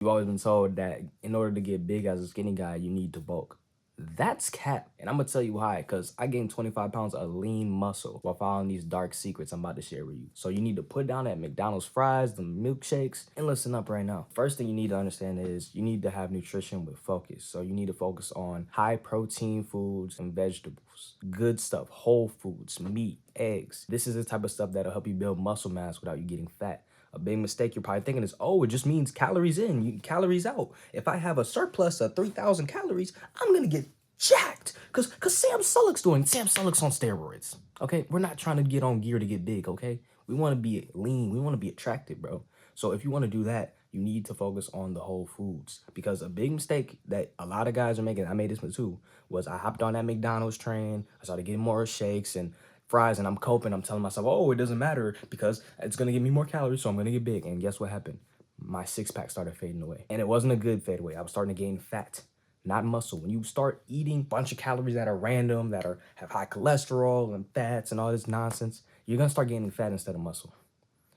You've always been told that in order to get big as a skinny guy, you need to bulk. That's cap. And I'm gonna tell you why, because I gained 25 pounds of lean muscle while following these dark secrets I'm about to share with you. So you need to put down that McDonald's fries, the milkshakes, and listen up right now. First thing you need to understand is you need to have nutrition with focus. So you need to focus on high protein foods and vegetables, good stuff, whole foods, meat, eggs. This is the type of stuff that'll help you build muscle mass without you getting fat. A big mistake you're probably thinking is, oh, it just means calories in, calories out. If I have a surplus of 3,000 calories, I'm gonna get jacked. Cause Sam Sulek's doing Sam Sulek's on steroids. Okay, we're not trying to get on gear to get big. Okay, we want to be lean. We want to be attractive, bro. So if you want to do that, you need to focus on the whole foods. Because a big mistake that a lot of guys are making, I made this one too, was I hopped on that McDonald's train. I started getting more shakes and fries, and I'm coping. I'm telling myself, oh, it doesn't matter because it's gonna give me more calories, so I'm gonna get big. And guess what happened? My six pack started fading away, and it wasn't a good fade away. I was starting to gain fat, not muscle. When you start eating a bunch of calories that are random, that have high cholesterol and fats and all this nonsense, you're gonna start gaining fat instead of muscle.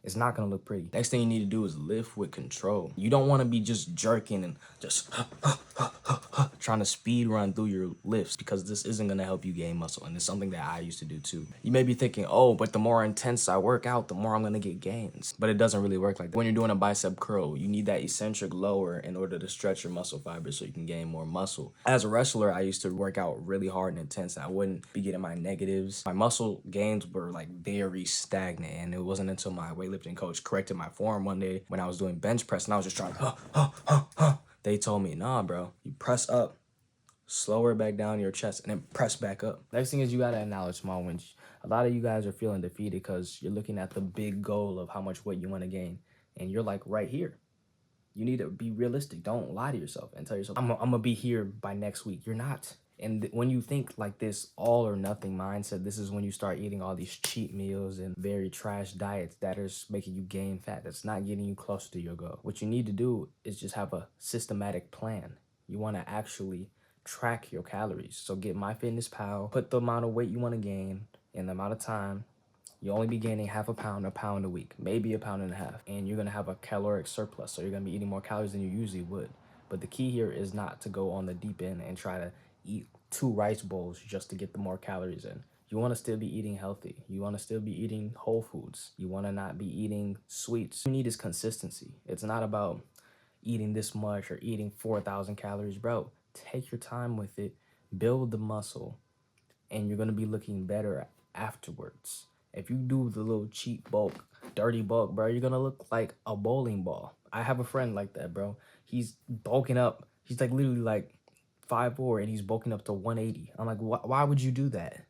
It's not gonna look pretty. Next thing you need to do is lift with control. You don't want to be just jerking and just trying to speed run through your lifts, because this isn't gonna help you gain muscle, and it's something that I used to do too. You may be thinking, oh, but the more intense I work out, the more I'm gonna get gains. But it doesn't really work like that. When you're doing a bicep curl, you need that eccentric lower in order to stretch your muscle fibers so you can gain more muscle. As a wrestler, I used to work out really hard and intense, and I wouldn't be getting my negatives. My muscle gains were like very stagnant, and it wasn't until my weightlifting coach corrected my form one day when I was doing bench press and I was just trying they told me, nah, bro, you press up, slower back down your chest, and then press back up. Next thing is you gotta acknowledge small wins. A lot of you guys are feeling defeated because you're looking at the big goal of how much weight you want to gain, and you're like right here. You need to be realistic. Don't lie to yourself and tell yourself, I'm gonna be here by next week. You're not. And when you think like this all or nothing mindset, this is when you start eating all these cheat meals and very trash diets that are making you gain fat. That's not getting you closer to your goal. What you need to do is just have a systematic plan. You want to actually track your calories. So get MyFitnessPal, put the amount of weight you want to gain in the amount of time. You only be gaining half a pound a week, maybe a pound and a half, and you're gonna have a caloric surplus. So you're gonna be eating more calories than you usually would. But the key here is not to go on the deep end and try to eat 2 rice bowls just to get the more calories in. You want to still be eating healthy. You want to still be eating whole foods. You want to not be eating sweets. You need is consistency. It's not about eating this much or eating 4,000 calories, bro. Take your time with it, build the muscle, and you're gonna be looking better afterwards. If you do the little cheap bulk, dirty bulk, bro, you're gonna look like a bowling ball. I have a friend like that, bro. He's bulking up. He's like literally like 5'4", and he's bulking up to 180. I'm like, why would you do that?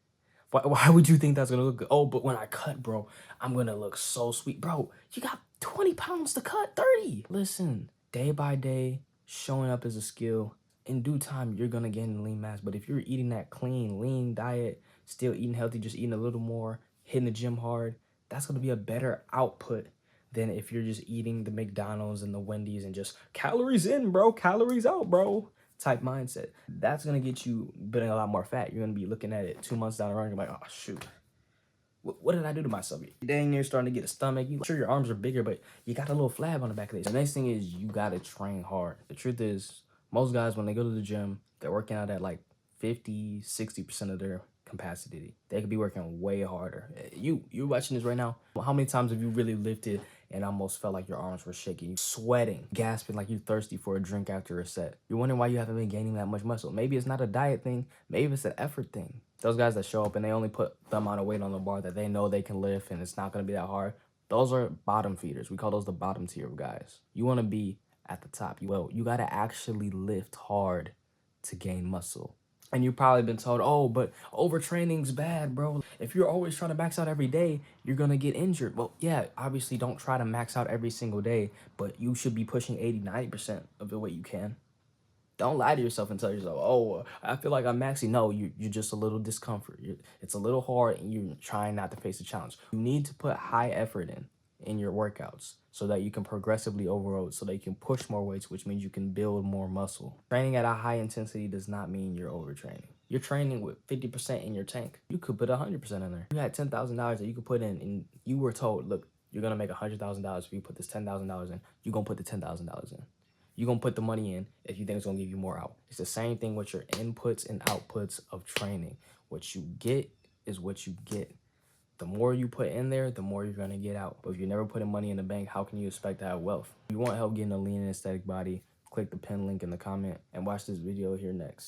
Why would you think that's gonna look good? Oh, but when I cut, bro, I'm gonna look so sweet. Bro, you got 20 pounds to cut, 30. Listen, day by day, showing up is a skill. In due time, you're gonna gain lean mass. But if you're eating that clean, lean diet, still eating healthy, just eating a little more, hitting the gym hard, that's gonna be a better output than if you're just eating the McDonald's and the Wendy's and just calories in, bro, calories out, bro type mindset. That's gonna get you building a lot more fat. You're gonna be looking at it 2 months down the road. You're like, oh shoot, what did I do to myself? You're dang near starting to get a stomach. You sure your arms are bigger, but you got a little flab on the back of this. The next thing is you gotta train hard. The truth is, most guys when they go to the gym, they're working out at like 50-60% of their capacity. They could be working way harder. You're watching this right now. How many times have you really lifted and almost felt like your arms were shaking? You sweating, gasping like you're thirsty for a drink after a set. You're wondering why you haven't been gaining that much muscle. Maybe it's not a diet thing. Maybe it's an effort thing. Those guys that show up and they only put the amount of weight on the bar that they know they can lift and it's not going to be that hard, those are bottom feeders. We call those the bottom tier of guys. You want to be at the top. You got to actually lift hard to gain muscle. And you've probably been told, oh, but overtraining's bad, bro. If you're always trying to max out every day, you're going to get injured. Well, yeah, obviously don't try to max out every single day, but you should be pushing 80-90% of the weight you can. Don't lie to yourself and tell yourself, oh, I feel like I'm maxing. No, you're just a little discomfort. It's a little hard and you're trying not to face the challenge. You need to put high effort in your workouts so that you can progressively overload, so that you can push more weights, which means you can build more muscle. Training at a high intensity does not mean you're overtraining. You're training with 50% in your tank. You could put 100% in there. You had $10,000 that you could put in, and you were told, look, you're going to make $100,000 if you put this $10,000 in. You're going to put the $10,000 in. You're going to put the money in if you think it's going to give you more out. It's the same thing with your inputs and outputs of training. What you get is what you get. The more you put in there, the more you're going to get out. But if you're never putting money in the bank, how can you expect to have wealth? If you want help getting a lean and aesthetic body, click the pin link in the comment and watch this video here next.